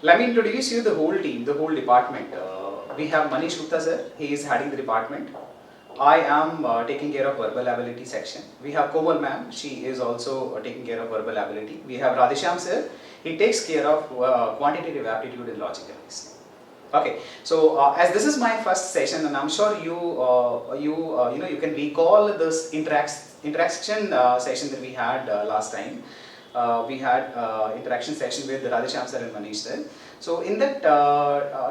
Let me introduce you the whole team, the whole department. We have Manish Gupta sir, he is heading the department. I am taking care of verbal ability section. We have Komal ma'am, she is also taking care of verbal ability. We have Radhesham sir, he takes care of quantitative aptitude and logical reasoning. Okay, so as this is my first session, and I'm sure you can recall this interaction session that we had last time. We had interaction session with Radhesham sir and Manish sir. So in that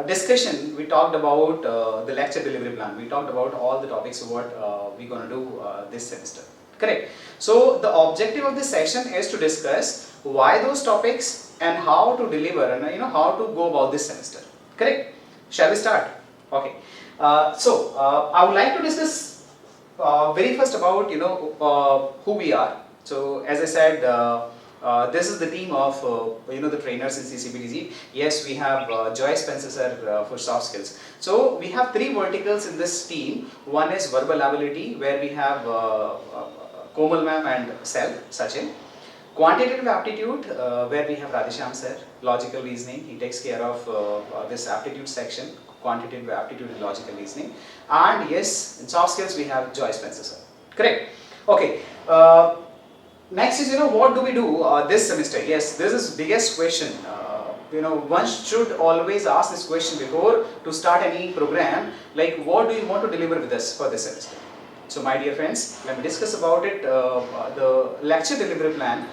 discussion, we talked about the lecture delivery plan. We talked about all the topics of what we're going to do this semester. Correct. So the objective of this session is to discuss why those topics and how to deliver and how to go about this semester. Correct. Shall we start? Okay. I would like to discuss very first about who we are. So as I said. This is the team of the trainers in CCBDG. Yes, we have Joy Spencer sir for soft skills. So we have three verticals in this team. One is verbal ability, where we have Komal ma'am and Sel Sachin. Quantitative aptitude, where we have Radhesham sir. Logical reasoning, he takes care of this aptitude section. Quantitative aptitude and logical reasoning. And yes, in soft skills we have Joy Spencer sir. Correct. Okay. Next is, what do we do this semester? Yes, this is biggest question. One should always ask this question before to start any program, like what do you want to deliver with us for this semester? So my dear friends, let me discuss about it, the lecture delivery plan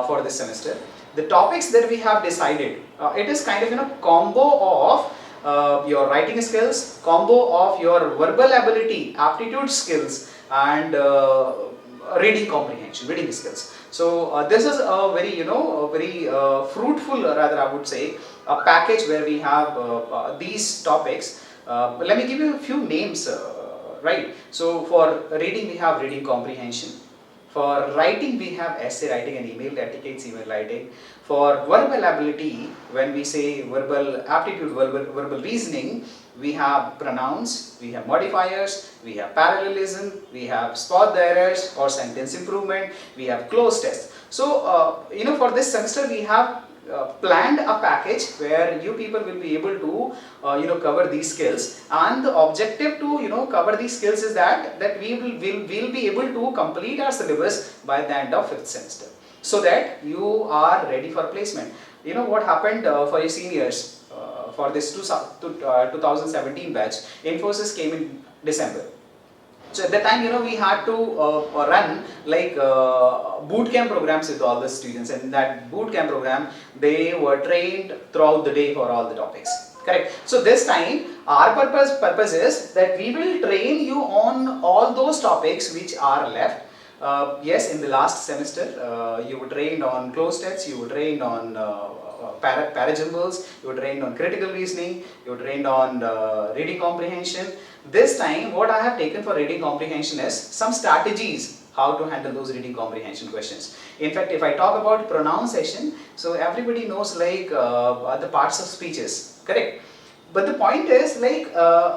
for this semester. The topics that we have decided, it is kind of combo of your writing skills, combo of your verbal ability, aptitude skills, and reading comprehension, reading skills. So this is a very fruitful, rather I would say, a package where we have these topics. Let me give you a few names, right? So for reading we have reading comprehension. For writing we have essay writing and email etiquettes, email writing. For verbal ability, when we say verbal aptitude, verbal reasoning, we have pronouns, we have modifiers, we have parallelism, we have spot the errors or sentence improvement, we have close tests. So, for this semester we have planned a package where you people will be able to cover these skills, and the objective to cover these skills is that we will be able to complete our syllabus by the end of 5th semester, so that you are ready for placement. What happened for your seniors for this 2017 batch, Infosys came in December. So at that time, we had to run like boot camp programs with all the students, and in that boot camp program, they were trained throughout the day for all the topics. Correct. So this time, our purpose is that we will train you on all those topics which are left. Yes, in the last semester, you were trained on close tests, you were trained on parajumbles, you were trained on critical reasoning, you were trained on reading comprehension. This time, what I have taken for reading comprehension is some strategies how to handle those reading comprehension questions. In fact, if I talk about pronunciation, so everybody knows like the parts of speeches, correct? But the point is like,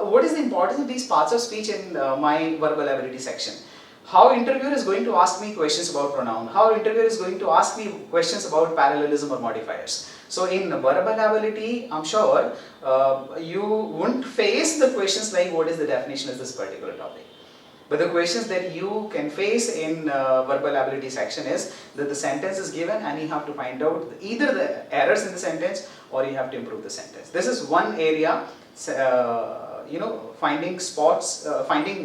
what is the importance of these parts of speech in my verbal ability section? How interviewer is going to ask me questions about pronoun, how interviewer is going to ask me questions about parallelism or modifiers. So in verbal ability, I'm sure you won't face the questions like what is the definition of this particular topic. But the questions that you can face in verbal ability section is that the sentence is given and you have to find out either the errors in the sentence or you have to improve the sentence. This is one area, finding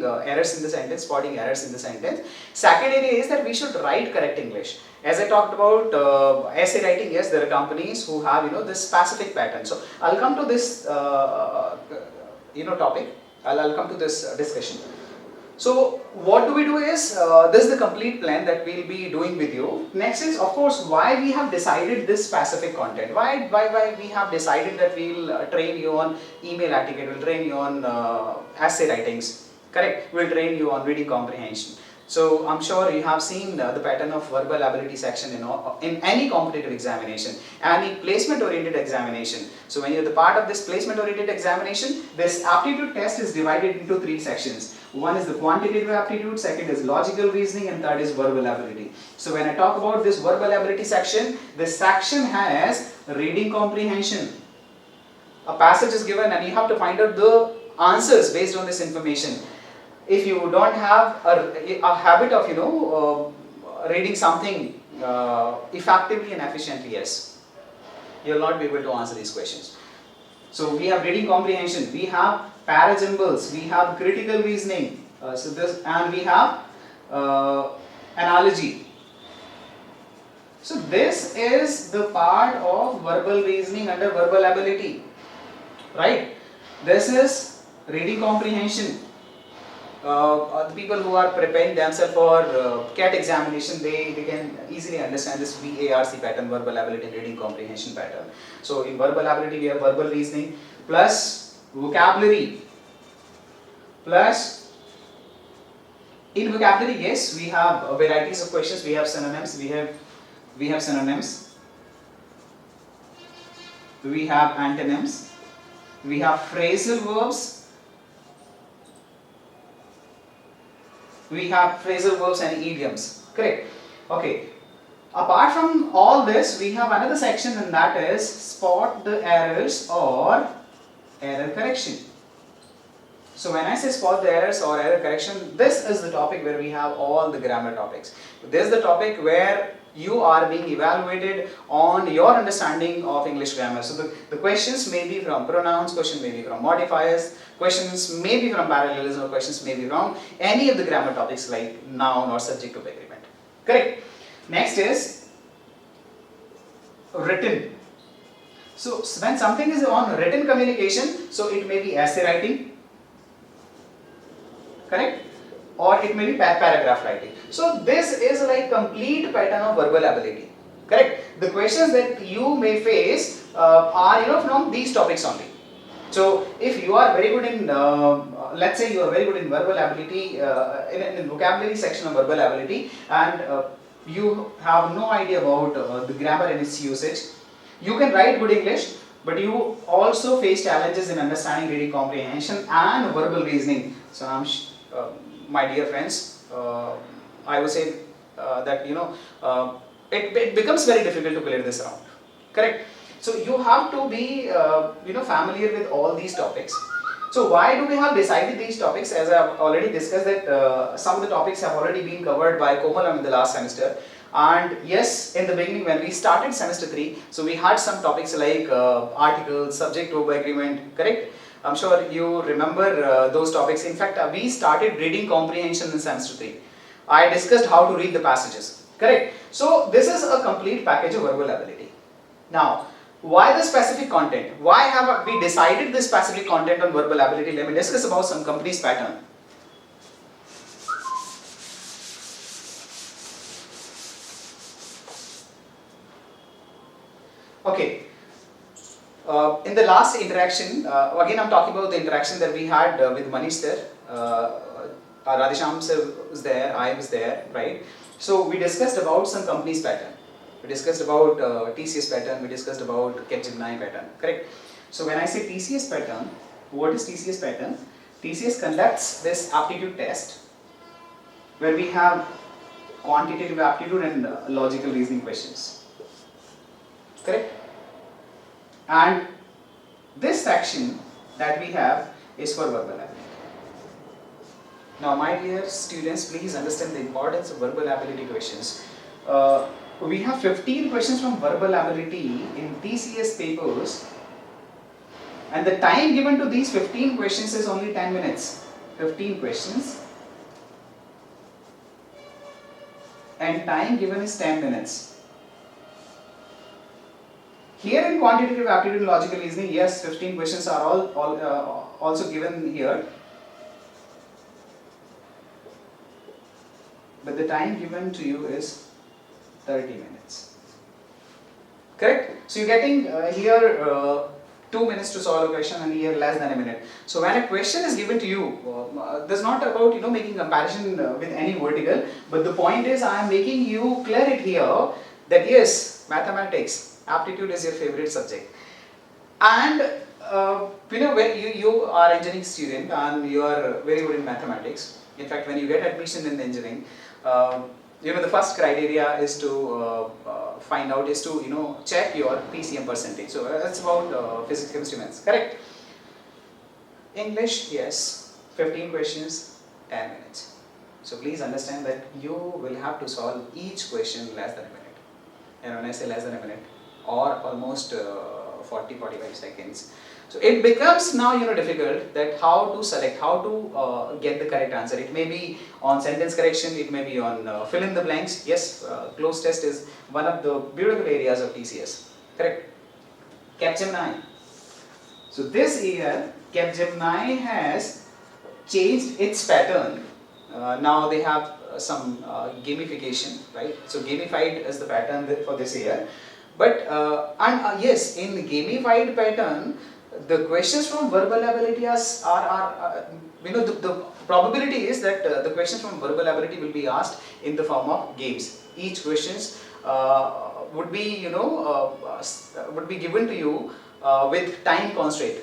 errors in the sentence, spotting errors in the sentence. Second area is that we should write correct English. As I talked about essay writing, yes, there are companies who have this specific pattern. So I'll come to this topic. I'll come to this discussion. So what do we do is, this is the complete plan that we'll be doing with you. Next is, of course, why we have decided this specific content. Why we have decided that we'll train you on email etiquette, we'll train you on essay writings, correct? We'll train you on reading comprehension. So I'm sure you have seen the pattern of verbal ability section in any competitive examination, any placement oriented examination. So when you're the part of this placement oriented examination, this aptitude test is divided into 3 sections. One is the quantitative aptitude, second is logical reasoning, and third is verbal ability. So when I talk about this verbal ability section, this section has reading comprehension, A passage is given and you have to find out the answers based on this information. If you don't have a habit of reading something effectively and efficiently, yes, you will not be able to answer these questions. So we have reading comprehension, we have parasymbols, we have critical reasoning, and we have analogy. So this is the part of verbal reasoning under verbal ability, right? This is reading comprehension. The people who are preparing themselves for CAT examination, they can easily understand this VARC pattern, verbal ability and reading comprehension pattern. So in verbal ability we have verbal reasoning plus vocabulary plus, in vocabulary, yes, we have varieties of questions, we have synonyms, we have synonyms, we have antonyms, we have phrasal verbs, we have phrasal verbs and idioms, correct? Okay. Apart from all this, we have another section, and that is spot the errors or error correction. So when I say spot the errors or error correction, this is the topic where we have all the grammar topics. This is the topic where you are being evaluated on your understanding of English grammar. So the questions may be from pronouns, questions may be from modifiers, questions may be from parallelism, or questions may be from any of the grammar topics like noun or subject of agreement. Correct? Next is written. So when something is on written communication, so it may be essay writing, correct? Or it may be paragraph writing. So this is like complete pattern of verbal ability, correct? The questions that you may face are from these topics only. So if you are very good in, let's say you are very good in verbal ability, in vocabulary section of verbal ability, and you have no idea about the grammar and its usage, you can write good English, but you also face challenges in understanding, reading comprehension and verbal reasoning. So my dear friends, I would say that it becomes very difficult to clear this round, correct? So you have to be familiar with all these topics. So why do we have decided these topics? As I have already discussed that some of the topics have already been covered by Komal in the last semester. And yes, in the beginning when we started semester 3, so we had some topics like articles, subject verb agreement, correct? I'm sure you remember those topics. In fact, we started reading comprehension in semester 3. I discussed how to read the passages, correct? So this is a complete package of verbal ability. Now, why the specific content? Why have we decided this specific content on verbal ability? Let me discuss about some companies' pattern. Okay. In the last interaction, again I'm talking about the interaction that we had with Manish sir. Radhesham sir was there, I was there, right? So we discussed about some companies' pattern. We discussed about TCS pattern, we discussed about Capgemini pattern, correct? So when I say TCS pattern, what is TCS pattern? TCS conducts this aptitude test where we have quantitative aptitude and logical reasoning questions, correct? And this section that we have is for verbal ability. Now my dear students, please understand the importance of verbal ability questions. We have 15 questions from verbal ability in TCS papers, and the time given to these 15 questions is only 10 minutes. 15 questions and time given is 10 minutes. Here in quantitative aptitude and logical reasoning, yes, 15 questions are also given here, but the time given to you is 30 minutes. Correct? So you're getting here 2 minutes to solve a question and here less than a minute. So when a question is given to you, this is not about making comparison with any vertical, but the point is I am making you clear it here that yes, mathematics, aptitude is your favorite subject. And when you are an engineering student and you are very good in mathematics, in fact when you get admission in engineering, the first criteria is to find out is to check your PCM percentage. So that's about physics, chemistry, maths. Correct. English, yes, 15 questions, 10 minutes. So please understand that you will have to solve each question less than a minute. And when I say less than a minute, or almost 40-45 seconds. So it becomes now difficult that how to select, how to get the correct answer. It may be on sentence correction, it may be on fill in the blanks. Yes, cloze test is one of the beautiful areas of TCS. Correct. Capgemini. So this year Capgemini has changed its pattern. Now they have some gamification, right? So gamified is the pattern for this year. But yes, in gamified pattern, the questions from verbal ability are the probability is that the questions from verbal ability will be asked in the form of games. Each questions would be would be given to you with time constraint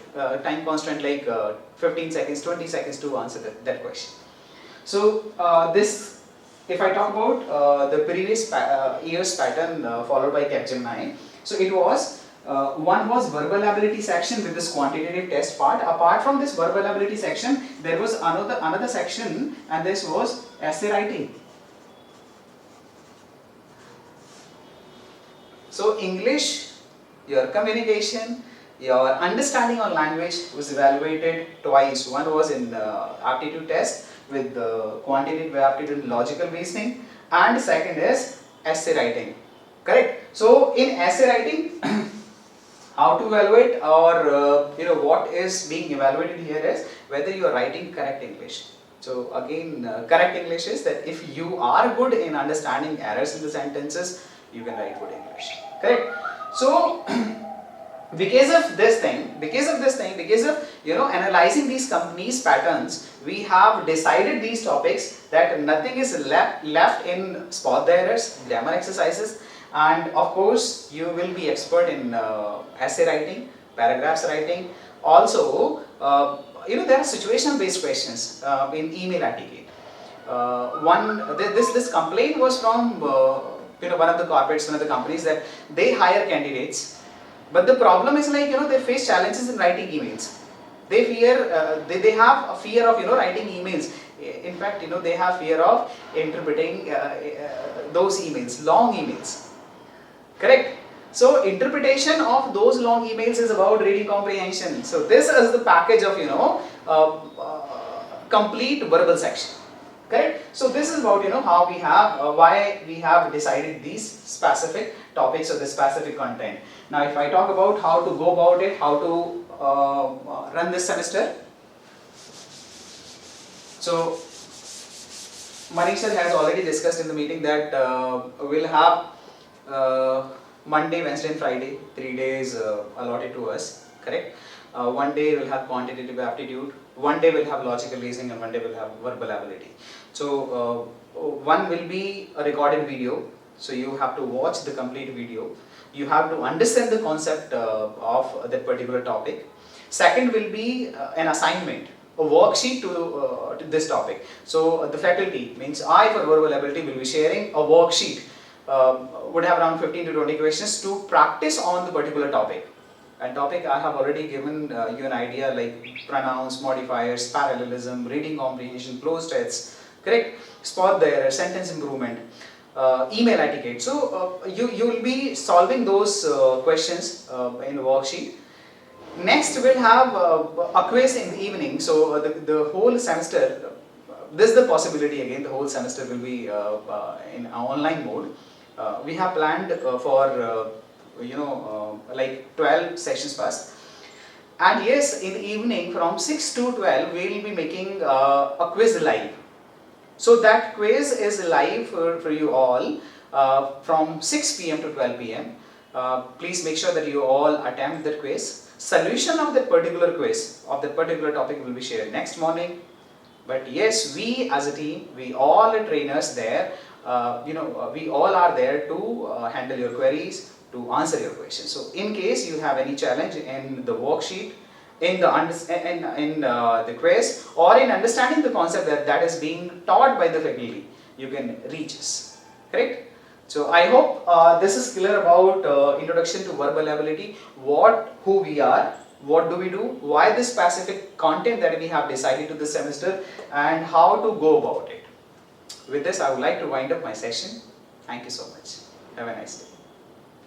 like 15 seconds, 20 seconds to answer that question. So this, if I talk about the previous year's pattern followed by Capgemini, so it was one was verbal ability section with this quantitative test part. Apart from this verbal ability section, there was another section, and this was essay writing. So English, your communication, your understanding of language was evaluated twice. One was in aptitude test with quantitative aptitude and logical reasoning, and second is essay writing. Correct. So in essay writing, how to evaluate, or what is being evaluated here is whether you are writing correct English. So again, correct English is that if you are good in understanding errors in the sentences, you can write good English. Correct. So because of this thing, because of analyzing these companies' patterns, we have decided these topics that nothing is left in spot the errors, grammar exercises, and of course you will be expert in essay writing, paragraphs writing. Also, there are situational based questions in email etiquette. This complaint was from one of the corporates, one of the companies, that they hire candidates. But the problem is they face challenges in writing emails. They fear, they have a fear of writing emails. In fact, they have fear of interpreting those emails, long emails. Correct. So interpretation of those long emails is about reading comprehension. So this is the package of complete verbal section. Correct. So this is about how we have why we have decided these specific topics or the specific content. Now, if I talk about how to go about it, how to run this semester. So Manish sir has already discussed in the meeting that we'll have Monday, Wednesday and Friday, 3 days allotted to us. Correct. One day we'll have quantitative aptitude, one day we'll have logical reasoning, and one day we'll have verbal ability. So one will be a recorded video, so you have to watch the complete video. You have to understand the concept of that particular topic. Second will be an assignment, a worksheet to this topic. So the faculty, means I for verbal ability, will be sharing a worksheet, would have around 15 to 20 questions to practice on the particular topic. And topic I have already given you an idea, like pronouns, modifiers, parallelism, reading comprehension, cloze tests, correct, spot the error, sentence improvement, email etiquette. So you will be solving those questions in the worksheet. Next we'll have a quiz in the evening. So the whole semester, this is the possibility again, the whole semester will be in online mode. We have planned for like 12 sessions first, and yes, in the evening from 6 to 12 we will be making a quiz live. So that quiz is live for you all from 6 p.m. to 12 p.m. Please make sure that you all attempt that quiz. Solution of that particular quiz of that particular topic will be shared next morning. But yes, we as a team, we all are trainers there, we all are there to handle your queries, to answer your questions. So in case you have any challenge in the worksheet, in the quiz, or in understanding the concept that is being taught by the faculty, you can reach us. correct? So I hope this is clear about introduction to verbal ability, who we are, what do we do, why this specific content that we have decided to this semester, and how to go about it. With this, I would like to wind up my session. Thank you so much. Have a nice day.